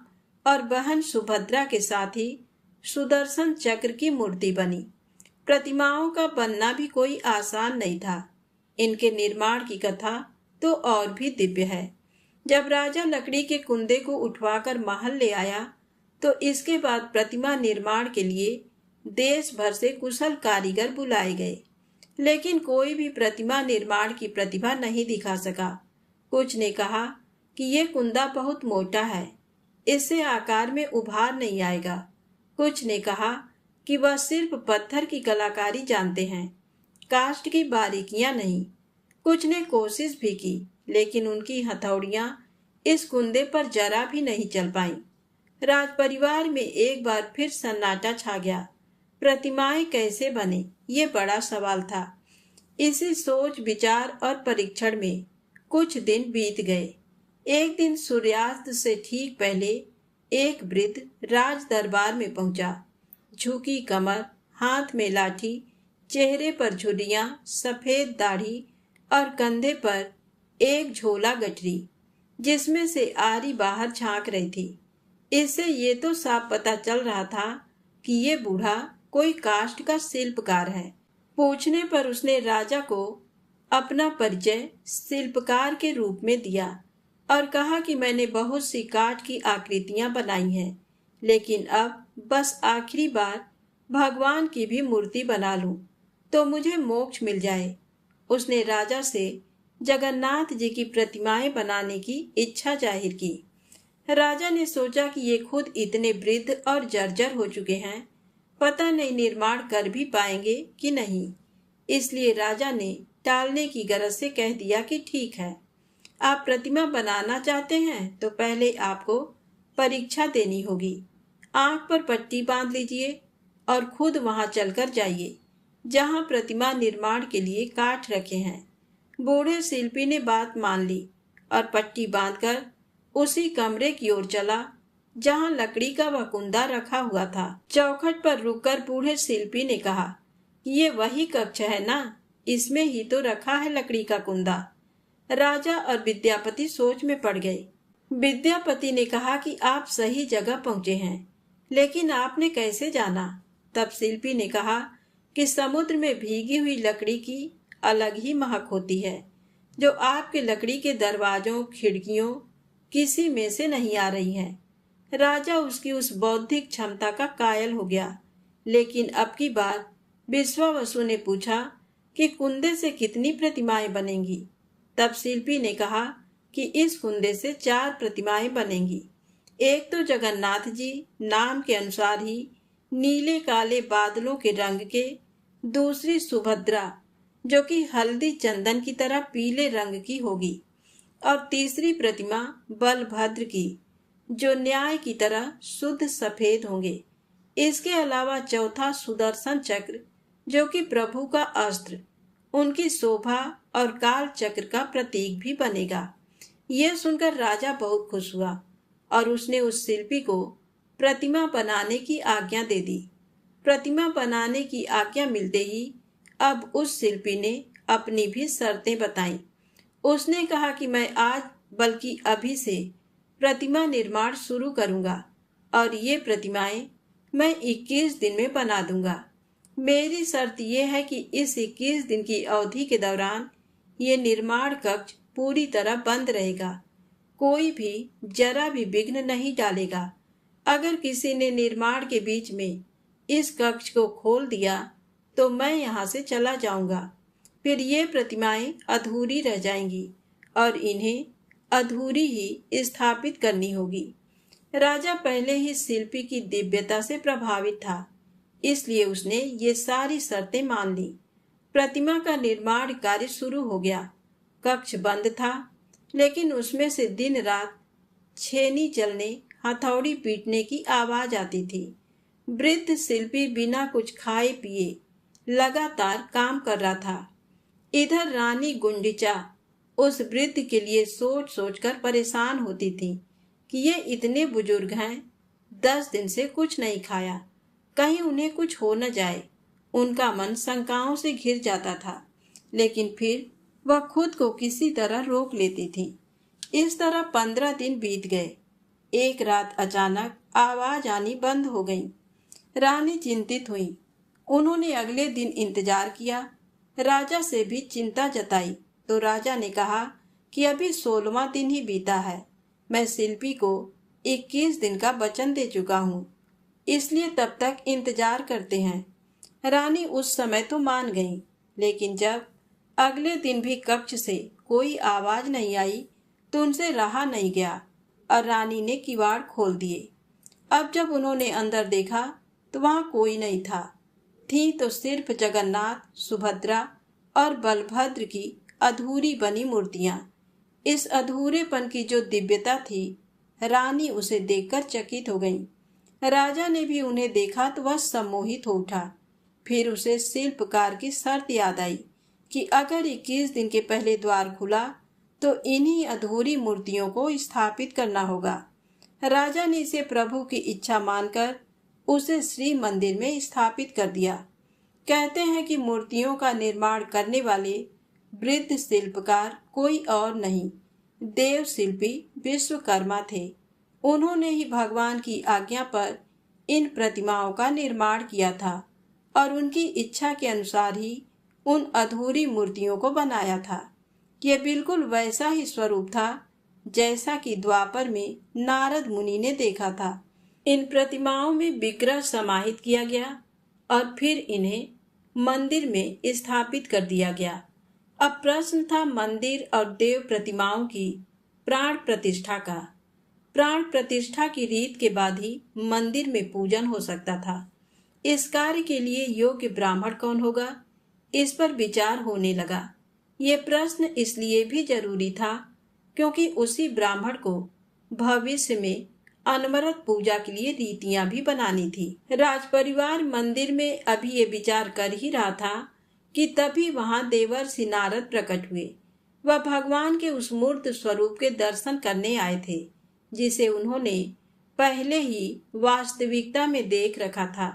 A: और बहन सुभद्रा के साथ ही सुदर्शन चक्र की मूर्ति बनी। प्रतिमाओं का बनना भी कोई आसान नहीं था। इनके निर्माण की कथा तो और भी दिव्य है। जब राजा लकड़ी के कुंदे को उठवाकर महल ले आया तो इसके बाद प्रतिमा निर्माण के लिए देश भर से कुशल कारीगर बुलाए गए, लेकिन कोई भी प्रतिमा निर्माण की प्रतिभा नहीं दिखा सका। कुछ ने कहा कि ये कुंदा बहुत मोटा है, इससे आकार में उभार नहीं आएगा। कुछ ने कहा कि वह सिर्फ पत्थर की कलाकारी जानते हैं, काष्ठ की बारीकियां नहीं। कुछ ने कोशिश भी की, लेकिन उनकी हथौड़ियां इस कुंदे पर जरा भी नहीं चल पाईं। राज परिवार में एक बार फिर सन्नाटा छा गया। प्रतिमाएं कैसे बने, ये बड़ा सवाल था। इसी सोच विचार और परीक्षण में कुछ दिन बीत गए। एक दिन सूर्यास्त से ठीक पहले एक वृद्ध राज दरबार में पहुंचा। झुकी कमर, हाथ में लाठी, चेहरे पर झुर्रियां, सफेद दाढ़ी और कंधे पर एक झोला गठरी जिसमें से आरी बाहर झांक रही थी। इससे ये तो साफ पता चल रहा था कि ये बूढ़ा कोई काष्ठ का शिल्पकार है। पूछने पर उसने राजा को अपना परिचय शिल्पकार के रूप में दिया और कहा कि मैंने बहुत सी काठ की आकृतियां बनाई हैं, लेकिन अब बस आखिरी बार भगवान की भी मूर्ति बना लूं तो मुझे मोक्ष मिल जाए। उसने राजा से जगन्नाथ जी की प्रतिमाएं बनाने की इच्छा जाहिर की। राजा ने सोचा कि ये खुद इतने वृद्ध और जर्जर हो चुके हैं, पता नहीं निर्माण कर भी पाएंगे कि नहीं। इसलिए राजा ने टालने की गरज से कह दिया कि ठीक है, आप प्रतिमा बनाना चाहते हैं तो पहले आपको परीक्षा देनी होगी। आंख पर पट्टी बांध लीजिए और खुद वहां चलकर जाइए जहां प्रतिमा निर्माण के लिए काठ रखे हैं। बूढ़े शिल्पी ने बात मान ली और पट्टी बांधकर उसी कमरे की ओर चला जहां लकड़ी का वह कुंदा रखा हुआ था। चौखट पर रुककर बूढ़े शिल्पी ने कहा, ये वही कक्ष है ना, इसमें ही तो रखा है लकड़ी का कुंदा। राजा और विद्यापति सोच में पड़ गए। विद्यापति ने कहा कि आप सही जगह पहुंचे हैं, लेकिन आपने कैसे जाना? तब शिल्पी ने कहा कि समुद्र में भीगी हुई लकड़ी की अलग ही महक होती है, जो आपके लकड़ी के दरवाजों खिड़कियों किसी में से नहीं आ रही है। राजा उसकी उस बौद्धिक क्षमता का कायल हो गया। लेकिन अब की बार विश्वावसु ने पूछा कि कुंदे से कितनी प्रतिमाएं बनेंगी? तब शिल्पी ने कहा कि इस कुंदे से 4 प्रतिमाएं बनेंगी। एक तो जगन्नाथ जी नाम के अनुसार ही नीले काले बादलों के रंग के, दूसरी सुभद्रा जो कि हल्दी चंदन की तरह पीले रंग की होगी, और तीसरी प्रतिमा बलभद्र की जो न्याय की तरह शुद्ध सफेद होंगे। इसके अलावा चौथा सुदर्शन चक्र जो कि प्रभु का अस्त्र, उनकी शोभा और काल चक्र का प्रतीक भी बनेगा। यह सुनकर राजा बहुत खुश हुआ और उसने उस शिल्पी को प्रतिमा बनाने की आज्ञा दे दी। प्रतिमा बनाने की आज्ञा मिलते ही अब उस शिल्पी ने अपनी भी शर्तें बताईं। उसने कहा कि मैं आज बल्कि अभी से प्रतिमा निर्माण शुरू करूंगा और ये प्रतिमाएं मैं 21 दिन में बना दूंगा। मेरी शर्त यह है कि इस 21 दिन की अवधि के दौरान ये निर्माण कक्ष पूरी तरह बंद रहेगा, कोई भी जरा भी विघ्न नहीं डालेगा। अगर किसी ने निर्माण के बीच में इस कक्ष को खोल दिया तो मैं यहाँ से चला जाऊंगा। फिर ये प्रतिमाएं अधूरी रह जाएंगी और इन्हें अधूरी ही स्थापित करनी होगी। राजा पहले ही शिल्पी की दिव्यता से प्रभावित था, इसलिए उसने ये सारी शर्तें मान ली। प्रतिमा का निर्माण कार्य शुरू हो गया। कक्ष बंद था, लेकिन उसमें से दिन रात छेनी चलने, हथौड़ी पीटने की आवाज आती थी। वृद्ध शिल्पी बिना कुछ खाए पिए लगातार काम कर रहा था। इधर रानी गुंडिचा उस वृद्ध के लिए सोच सोच कर परेशान होती थी कि ये इतने बुजुर्ग हैं, 10 दिन से कुछ नहीं खाया, कहीं उन्हें कुछ हो न जाए। उनका मन शंकाओं से घिर जाता था, लेकिन फिर वह खुद को किसी तरह रोक लेती थी। इस तरह 15 दिन बीत गए। एक रात अचानक आवाज आनी बंद हो गई। रानी चिंतित हुई। उन्होंने अगले दिन इंतजार किया, राजा से भी चिंता जताई तो राजा ने कहा कि अभी 16वां दिन ही बीता है। मैं शिल्पी को 21 दिन का वचन दे चुका हूँ, इसलिए तब तक इंतजार करते हैं। रानी उस समय तो मान गई, लेकिन जब अगले दिन भी कक्ष से कोई आवाज नहीं आई तो उनसे रहा नहीं गया और रानी ने किवाड़ खोल दिए। अब जब उन्होंने अंदर देखा तो वहां कोई नहीं था। थी तो सिर्फ जगन्नाथ, सुभद्रा और बलभद्र की अधूरी बनी मूर्तियां। इस अधूरेपन की जो दिव्यता थी, रानी उसे देखकर चकित हो गई। राजा ने भी उन्हें देखा तो वह सम्मोहित हो उठा। फिर उसे शिल्पकार की शर्त याद आई कि अगर 21 दिन के पहले द्वार खुला तो इन्हीं अधूरी मूर्तियों को स्थापित करना होगा। राजा ने इसे प्रभु की इच्छा मानकर उसे श्री मंदिर में स्थापित कर दिया। कहते हैं कि मूर्तियों का निर्माण करने वाले वृद्ध शिल्पकार कोई और नहीं, देव शिल्पी विश्वकर्मा थे। उन्होंने ही भगवान की आज्ञा पर इन प्रतिमाओं का निर्माण किया था और उनकी इच्छा के अनुसार ही उन अधूरी मूर्तियों को बनाया था। यह बिल्कुल वैसा ही स्वरूप था जैसा कि द्वापर में नारद मुनि ने देखा था। इन प्रतिमाओं में विग्रह समाहित किया गया और फिर इन्हें मंदिर में स्थापित कर दिया गया। अब प्रश्न था मंदिर और देव प्रतिमाओं की प्राण प्रतिष्ठा का। प्राण प्रतिष्ठा की रीत के बाद ही मंदिर में पूजन हो सकता था। इस कार्य के लिए योग्य ब्राह्मण कौन होगा, इस पर विचार होने लगा। ये प्रश्न इसलिए भी जरूरी था क्योंकि उसी ब्राह्मण को भविष्य में अनवरत पूजा के लिए रीतियां भी बनानी थी। राजपरिवार मंदिर में अभी ये विचार कर ही रहा था कि तभी वहां देवर्षि नारद प्रकट हुए। वह भगवान के उस मूर्त स्वरूप के दर्शन करने आए थे जिसे उन्होंने पहले ही वास्तविकता में देख रखा था।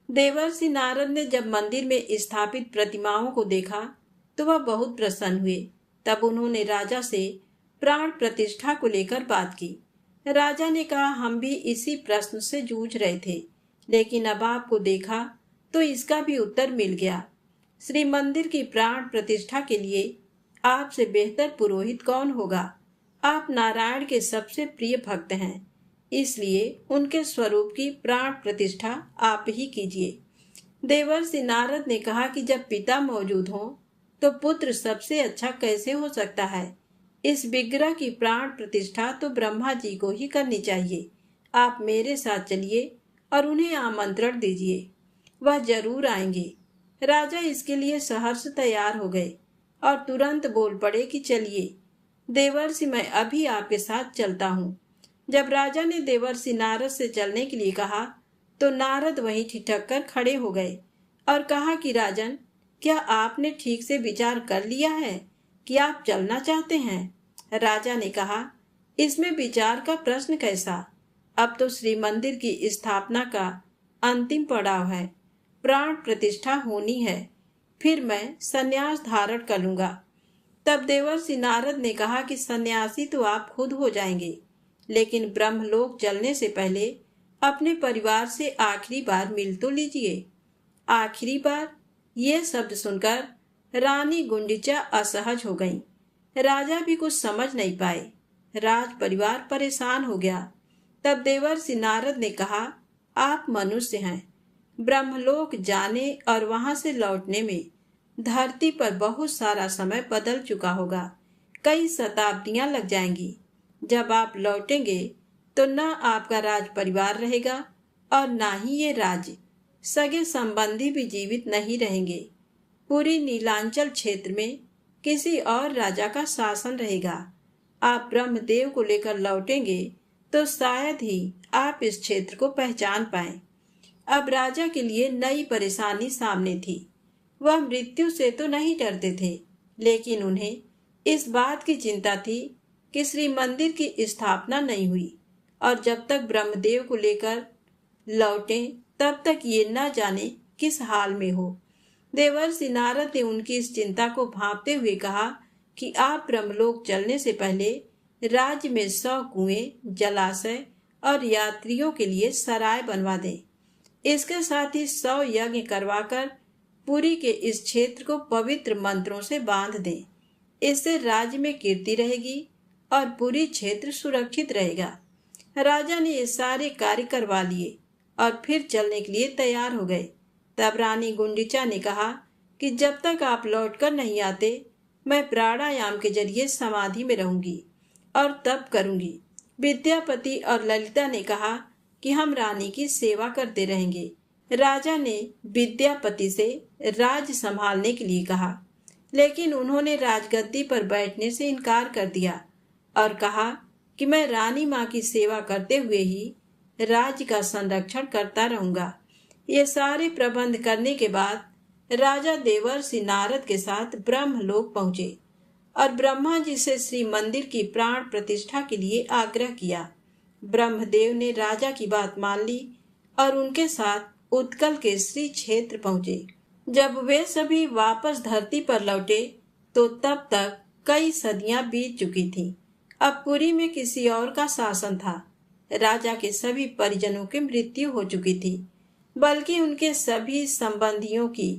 A: देवर्षि नारद ने जब मंदिर में स्थापित प्रतिमाओं को देखा तो वह बहुत प्रसन्न हुए। तब उन्होंने राजा से प्राण प्रतिष्ठा को लेकर बात की। राजा ने कहा, हम भी इसी प्रश्न से जूझ रहे थे, लेकिन अब आपको देखा तो इसका भी उत्तर मिल गया। श्री मंदिर की प्राण प्रतिष्ठा के लिए आपसे बेहतर पुरोहित कौन होगा। आप नारायण के सबसे प्रिय भक्त हैं, इसलिए उनके स्वरूप की प्राण प्रतिष्ठा आप ही कीजिए। देवर्षि नारद ने कहा कि जब पिता मौजूद हों तो पुत्र सबसे अच्छा कैसे हो सकता है। इस विग्रह की प्राण प्रतिष्ठा तो ब्रह्मा जी को ही करनी चाहिए। आप मेरे साथ चलिए और उन्हें आमंत्रण दीजिए, वह जरूर आएंगे। राजा इसके लिए सहर्ष तैयार हो गए और तुरंत बोल पड़े कि चलिए देवर्षि, मैं अभी आपके साथ चलता हूँ। जब राजा ने देवर्षि नारद से चलने के लिए कहा तो नारद वहीं ठिठक कर खड़े हो गए और कहा कि राजन, क्या आपने ठीक से विचार कर लिया है कि आप चलना चाहते हैं। राजा ने कहा, इसमें विचार का प्रश्न कैसा, अब तो श्री मंदिर की स्थापना का अंतिम पड़ाव है। प्राण प्रतिष्ठा होनी है, फिर मैं संन्यास धारण कर लूंगा। तब देवर्षि नारद ने कहा कि सन्यासी तो आप खुद हो जाएंगे, लेकिन ब्रह्मलोक चलने से पहले अपने परिवार से आखिरी बार मिल तो लीजिए। आखिरी बार, ये शब्द सुनकर रानी गुंडिचा असहज हो गईं। राजा भी कुछ समझ नहीं पाए। राज परिवार परेशान हो गया। तब देवर्षि नारद ने कहा, आप मनुष्य हैं, ब्रह्मलोक जाने और वहां से लौटने में धरती पर बहुत सारा समय बदल चुका होगा, कई शताब्दियां लग जाएंगी। जब आप लौटेंगे तो न आपका राज परिवार रहेगा और न ही ये राज्य, सगे संबंधी भी जीवित नहीं रहेंगे। पूरी नीलांचल क्षेत्र में किसी और राजा का शासन रहेगा। आप ब्रह्मदेव को लेकर लौटेंगे तो शायद ही आप इस क्षेत्र को पहचान पाएं। अब राजा के लिए नई परेशानी सामने थी। वह मृत्यु से तो नहीं डरते थे, लेकिन उन्हें इस बात की चिंता थी कि श्री मंदिर की स्थापना नहीं हुई और जब तक ब्रह्मदेव को लेकर लौटे तब तक ये न जाने किस हाल में हो। देवर्षि नारद ने उनकी इस चिंता को भांपते हुए कहा कि आप ब्रह्मलोक चलने से पहले राज्य में 100 कुएं, जलाशय और यात्रियों के लिए सराय बनवा दें। इसके साथ ही 100 यज्ञ करवाकर पुरी के इस क्षेत्र को पवित्र मंत्रों से बांध दें। इससे राज्य में कीर्ति रहेगी और पुरी क्षेत्र सुरक्षित रहेगा। राजा ने ये सारे कार्य करवा लिए और फिर चलने के लिए तैयार हो गए। तब रानी गुंडिचा ने कहा कि जब तक आप लौटकर नहीं आते मैं प्राणायाम के जरिए समाधि में रहूंगी और तप करूंगी। विद्यापति और ललिता ने कहा कि हम रानी की सेवा करते रहेंगे। राजा ने विद्यापति से राज संभालने के लिए कहा, लेकिन उन्होंने राजगद्दी पर बैठने से इनकार कर दिया और कहा कि मैं रानी माँ की सेवा करते हुए ही राज्य का संरक्षण करता रहूंगा। ये सारे प्रबंध करने के बाद राजा देवर्षि नारद के साथ ब्रह्मलोक पहुंचे और ब्रह्मा जी से श्री मंदिर की प्राण प्रतिष्ठा के लिए आग्रह किया। ब्रह्मदेव ने राजा की बात मान ली और उनके साथ उत्कल के श्री क्षेत्र पहुंचे। जब वे सभी वापस धरती पर लौटे तो तब तक कई सदियां बीत चुकी थीं। अब पुरी में किसी और का शासन था। राजा के सभी परिजनों की मृत्यु हो चुकी थी, बल्कि उनके सभी संबंधियों की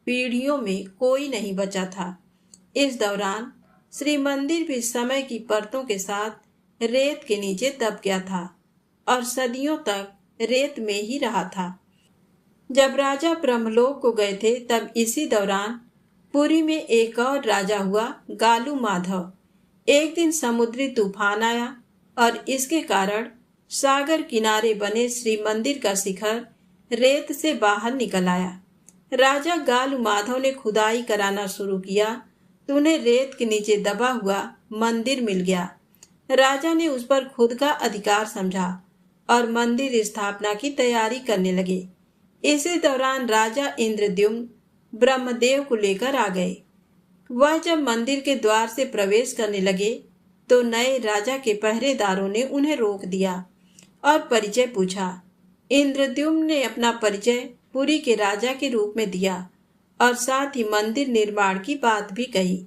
A: पीढ़ियों में कोई नहीं बचा था। इस दौरान श्री मंदिर भी समय की परतों के साथ रेत के नीचे दब गया था और सदियों तक रेत में ही रहा था। जब राजा ब्रह्मलोक को गए थे तब इसी दौरान पुरी में एक और राजा हुआ, गालू माधव। एक दिन समुद्री तूफान आया और इसके कारण सागर किनारे बने श्री मंदिर का शिखर रेत से बाहर निकल आया। राजा गालू माधव ने खुदाई कराना शुरू किया तो उन्हें रेत के नीचे दबा हुआ मंदिर मिल गया। राजा ने उस पर खुद का अधिकार समझा और मंदिर स्थापना की तैयारी करने लगे। इसी दौरान राजा इंद्रद्युम्न ब्रह्मदेव को लेकर आ गए। वह जब मंदिर के द्वार से प्रवेश करने लगे तो नए राजा के पहरेदारों ने उन्हें रोक दिया और परिचय पूछा। इंद्रद्युम्न ने अपना परिचय पुरी के राजा के रूप में दिया और साथ ही मंदिर निर्माण की बात भी कही।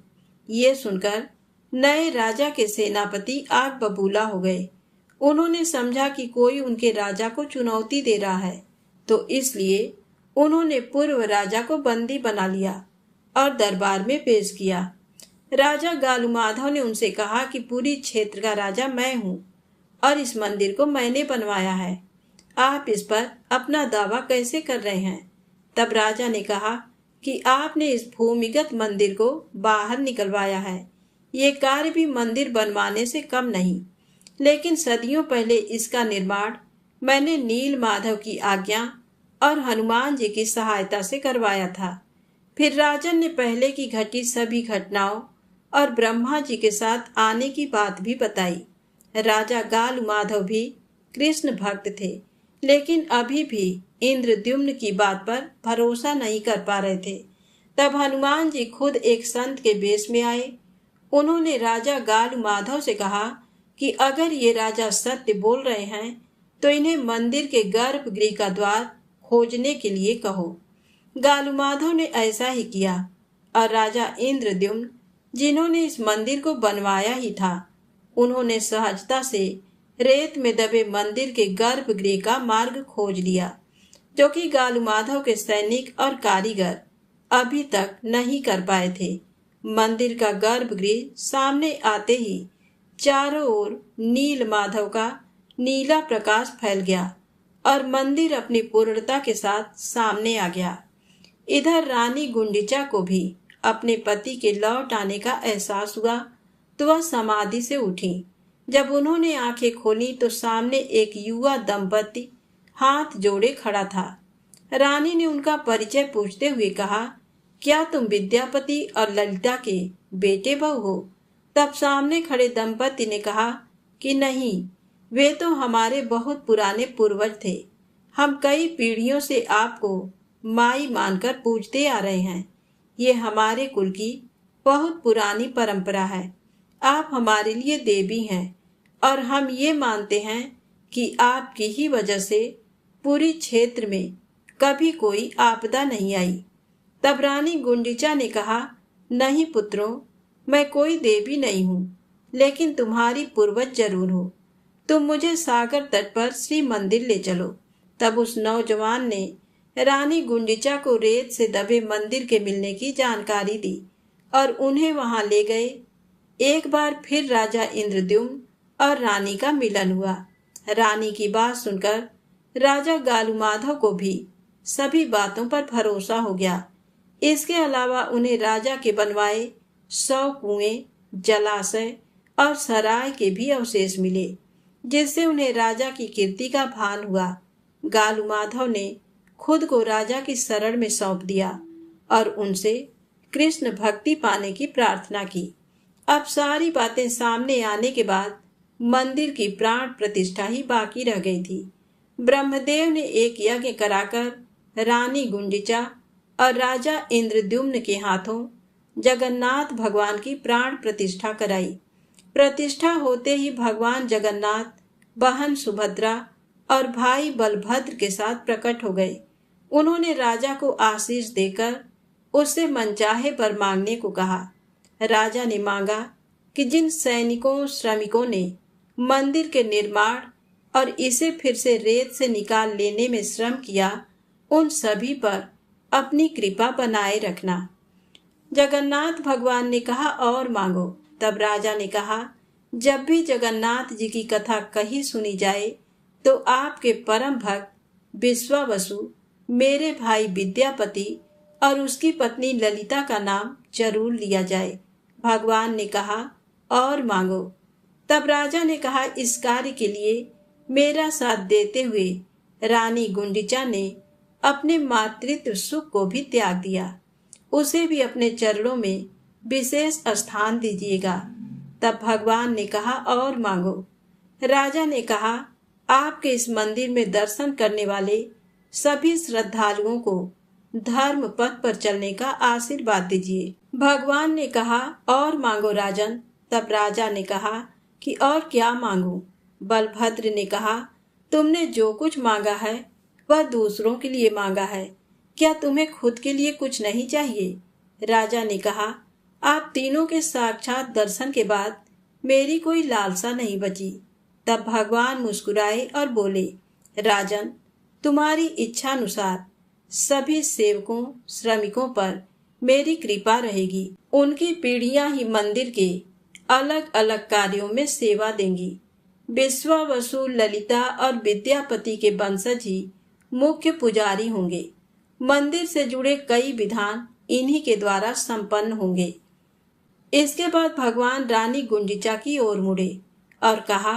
A: ये सुनकर नए राजा के सेनापति आग बबूला हो गए। उन्होंने समझा कि कोई उनके राजा को चुनौती दे रहा है, तो इसलिए उन्होंने पूर्व राजा को बंदी बना लिया और दरबार में पेश किया। राजा गालू माधव ने उनसे कहा कि पूरी क्षेत्र का राजा मैं हूँ और इस मंदिर को मैंने बनवाया है। आप इस पर अपना दावा कैसे कर रहे हैं? तब राजा ने कहा कि आपने इस भूमिगत मंदिर को बाहर निकलवाया है। ये कार्य भी मंदिर बनवाने से कम नहीं, लेकिन सदियों पहले इसका निर्माण मैंने नील माधव की आज्ञा और हनुमान जी की सहायता से करवाया था। फिर राजन ने पहले की घटी सभी घटनाओं और ब्रह्मा जी के साथ आने की बात भी बताई। राजा गालू माधव भी कृष्ण भक्त थे, लेकिन अभी भी इंद्रद्युम्न की बात पर भरोसा नहीं कर पा रहे थे। तब हनुमान जी खुद एक संत के वेश में आए। उन्होंने राजा गालू माधव से कहा कि अगर ये राजा सत्य बोल रहे हैं तो इन्हें मंदिर के गर्भगृह का द्वार खोजने के लिए कहो। गालू माधव ने ऐसा ही किया और राजा इंद्रद्युम्न, जिन्होंने इस मंदिर को बनवाया ही था, उन्होंने सहजता से रेत में दबे मंदिर के गर्भगृह का मार्ग खोज लिया, जो कि गालू माधव के सैनिक और कारीगर अभी तक नहीं कर पाए थे। मंदिर का गर्भगृह सामने आते ही चारों ओर नील माधव का नीला प्रकाश फैल गया और मंदिर अपनी पूर्णता के साथ सामने आ गया। इधर रानी गुंडिचा को भी अपने पति के लौट आने का एहसास हुआ तो वह समाधि से उठी। जब उन्होंने आंखें खोली तो सामने एक युवा दंपति हाथ जोड़े खड़ा था। रानी ने उनका परिचय पूछते हुए कहा, क्या तुम विद्यापति और ललिता के बेटे बहू हो? तब सामने खड़े दंपति ने कहा कि नहीं, वे तो हमारे बहुत पुराने पूर्वज थे। हम कई पीढ़ियों से आपको माई मानकर पूजते आ रहे हैं। ये हमारे कुल की बहुत पुरानी परंपरा है। आप हमारे लिए देवी हैं और हम ये मानते हैं कि आपकी ही वजह से पूरी क्षेत्र में कभी कोई आपदा नहीं आई। तब रानी गुंडिचा ने कहा, नहीं पुत्रों, मैं कोई देवी नहीं हूँ, लेकिन तुम्हारी पूर्वज जरूर हो। तुम मुझे सागर तट पर श्री मंदिर ले चलो। तब उस नौजवान ने रानी गुंडिचा को रेत से दबे मंदिर के मिलने की जानकारी दी और उन्हें वहां ले गए। एक बार फिर राजा इंद्रद्युम्न और रानी का मिलन हुआ। रानी की बात सुनकर राजा गालूमाधव को भी सभी बातों पर भरोसा हो गया। इसके अलावा उन्हें राजा के बनवाए 100 कुएं, जलाशय और सराय के भी अवशेष मिले, जिससे उन्हें राजा की कीर्ति का भान हुआ। गालूमाधव ने खुद को राजा की शरण में सौंप दिया और उनसे कृष्ण भक्ति पाने की प्रार्थना की। अब सारी बातें सामने आने के बाद मंदिर की प्राण प्रतिष्ठा ही बाकी रह गई थी। ब्रह्मदेव ने एक यज्ञ कराकर रानी गुंडिचा और राजा इंद्रद्युम्न के हाथों जगन्नाथ भगवान की प्राण प्रतिष्ठा कराई। प्रतिष्ठा होते ही भगवान जगन्नाथ बहन सुभद्रा और भाई बलभद्र के साथ प्रकट हो गए। उन्होंने राजा को आशीष देकर उससे मनचाहे वर मांगने को कहा। राजा ने मांगा कि जिन सैनिकों श्रमिकों ने मंदिर के निर्माण और इसे फिर से रेत से निकाल लेने में श्रम किया, उन सभी पर अपनी कृपा बनाए रखना। जगन्नाथ भगवान ने कहा, और मांगो। तब राजा ने कहा, जब भी जगन्नाथ जी की कथा कही सुनी जाए तो आपके परम भक्त विश्वावसु, मेरे भाई विद्यापति और उसकी पत्नी ललिता का नाम जरूर लिया जाए। भगवान ने कहा, और मांगो। तब राजा ने कहा, इस कार्य के लिए मेरा साथ देते हुए रानी गुंडिचा ने अपने मातृत्व सुख को भी त्याग दिया। उसे भी अपने चरणों में विशेष स्थान दीजिएगा। तब भगवान ने कहा, और मांगो। राजा ने कहा, आपके इस मंदिर में दर्शन करने वाले सभी श्रद्धालुओं को धर्म पथ पर चलने का आशीर्वाद दीजिए। भगवान ने कहा, और मांगो राजन। तब राजा ने कहा कि और क्या मांगूं? बलभद्र ने कहा, तुमने जो कुछ मांगा है वह दूसरों के लिए मांगा है, क्या तुम्हें खुद के लिए कुछ नहीं चाहिए? राजा ने कहा, आप तीनों के साक्षात दर्शन के बाद मेरी कोई लालसा नहीं बची। तब भगवान मुस्कुराए और बोले, राजन, तुम्हारी इच्छानुसार सभी सेवकों श्रमिकों पर मेरी कृपा रहेगी। उनकी पीढ़ियां ही मंदिर के अलग अलग कार्यों में सेवा देंगी। विश्वावसु, ललिता और विद्यापति के वंशज ही मुख्य पुजारी होंगे। मंदिर से जुड़े कई विधान इन्हीं के द्वारा संपन्न होंगे। इसके बाद भगवान रानी गुंडिचा की ओर मुड़े और कहा,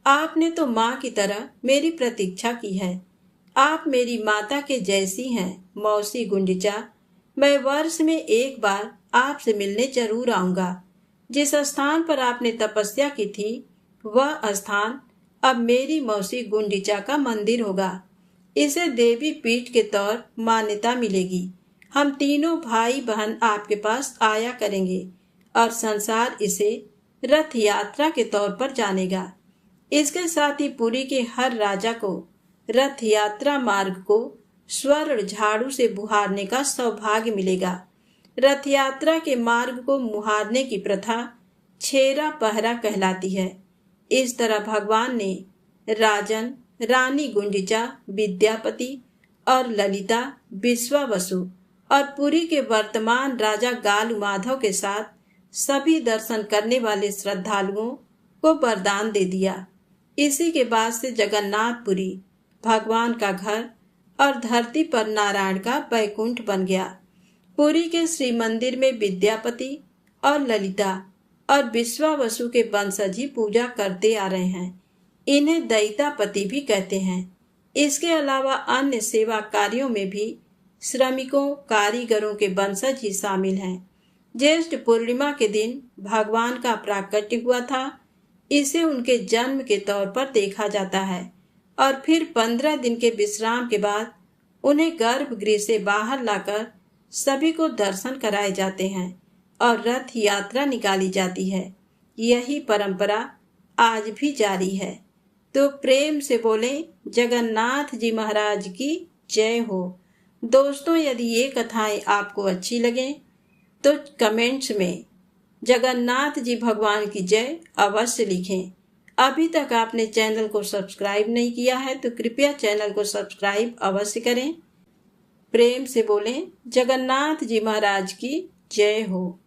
A: आपने तो माँ की तरह मेरी प्रतीक्षा की है। आप मेरी माता के जैसी हैं मौसी गुंडिचा। मैं वर्ष में एक बार आपसे मिलने जरूर आऊंगा। जिस स्थान पर आपने तपस्या की थी वह स्थान अब मेरी मौसी गुंडिचा का मंदिर होगा। इसे देवी पीठ के तौर मान्यता मिलेगी। हम तीनों भाई बहन आपके पास आया करेंगे और संसार इसे रथ यात्रा के तौर पर जानेगा। इसके साथ ही पुरी के हर राजा को रथ यात्रा मार्ग को स्वर्ण झाड़ू से बुहारने का सौभाग्य मिलेगा। रथ यात्रा के मार्ग को मुहारने की प्रथा छेरा पहरा कहलाती है। इस तरह भगवान ने राजन, रानी गुंडिचा, विद्यापति और ललिता, विश्वावसु और पुरी के वर्तमान राजा गालूमाधव के साथ सभी दर्शन करने वाले श्रद्धालुओं को वरदान दे दिया। इसी के बाद से जगन्नाथपुरी भगवान का घर और धरती पर नारायण का बैकुंठ बन गया। पुरी के श्री मंदिर में विद्यापति और ललिता और विश्वावसु के वंशज ही पूजा करते आ रहे हैं। इन्हें दैतापति भी कहते हैं। इसके अलावा अन्य सेवा कार्यों में भी श्रमिकों, कारीगरों के वंशज ही शामिल हैं। ज्येष्ठ पूर्णिमा के दिन भगवान का प्राकट्य हुआ था। इसे उनके जन्म के तौर पर देखा जाता है और फिर 15 दिन के विश्राम के बाद उन्हें गर्भगृह से बाहर लाकर सभी को दर्शन कराए जाते हैं और रथ यात्रा निकाली जाती है। यही परंपरा आज भी जारी है। तो प्रेम से बोलें जगन्नाथ जी महाराज की जय हो। दोस्तों, यदि ये कथाएं आपको अच्छी लगें तो कमेंट्स में जगन्नाथ जी भगवान की जय अवश्य लिखें। अभी तक आपने चैनल को सब्सक्राइब नहीं किया है तो कृपया चैनल को सब्सक्राइब अवश्य करें। प्रेम से बोलें जगन्नाथ जी महाराज की जय हो।